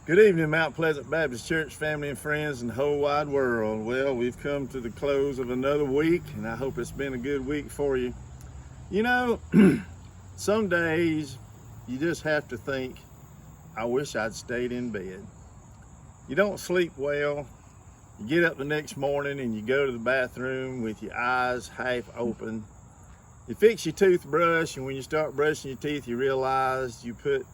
Good evening, Mount Pleasant Baptist Church family and friends in the whole wide world. Well, we've come to the close of another week, and I hope it's been a good week for you. You know, some days you just have to think, I wish I'd stayed in bed. You don't sleep well. You get up the next morning and you go to the bathroom with your eyes half open. You fix your toothbrush, and when you start brushing your teeth, you realize you put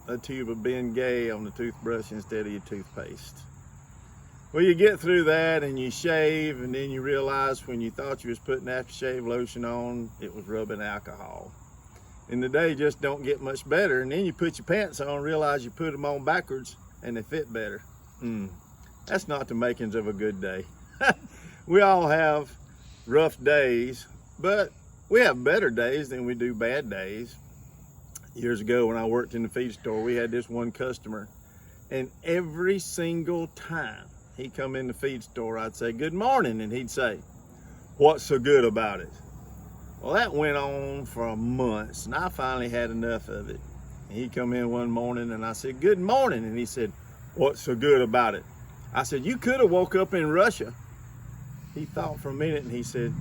a tube of Bengay on the toothbrush instead of your toothpaste. Well, you get through that and you shave, and then you realize when you thought you was putting aftershave lotion on, it was rubbing alcohol. And the day just don't get much better, and then you put your pants on and realize you put them on backwards and they fit better. That's not the makings of a good day. We all have rough days, but we have better days than we do bad days. Years ago when I worked in the feed store, we had this one customer, and every single time he'd come in the feed store, I'd say, "Good morning," and he'd say, "What's so good about it?" Well, that went on for months, and I finally had enough of it. And he'd come in one morning and I said, "Good morning," and he said, "What's so good about it?" I said, "You could have woke up in Russia." He thought for a minute and he said,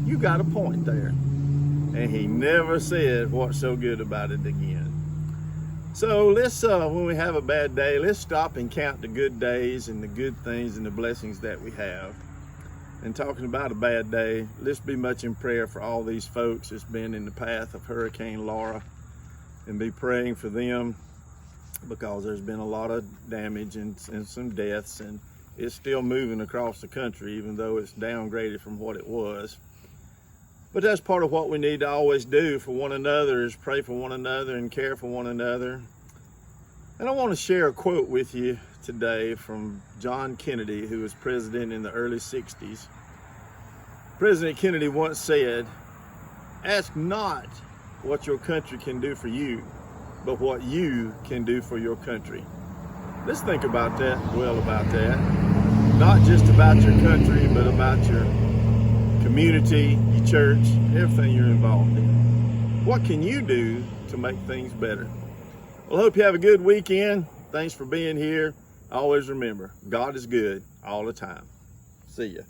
"You got a point there." And he never said what's so good about it again. So let's, when we have a bad day, let's stop and count the good days and the good things and the blessings that we have. And talking about a bad day, let's be much in prayer for all these folks that's been in the path of Hurricane Laura, and be praying for them, because there's been a lot of damage and some deaths, and it's still moving across the country, even though it's downgraded from what it was. But that's part of what we need to always do for one another, is pray for one another and care for one another. And I want to share a quote with you today from John Kennedy, who was president in the early 60s. President Kennedy once said, "Ask not what your country can do for you, but what you can do for your country." Let's think about that, about that. Not just about your country, but about your community, your church, everything you're involved in. What can you do to make things better? Well, I hope you have a good weekend. Thanks for being here. Always remember, God is good all the time. See ya.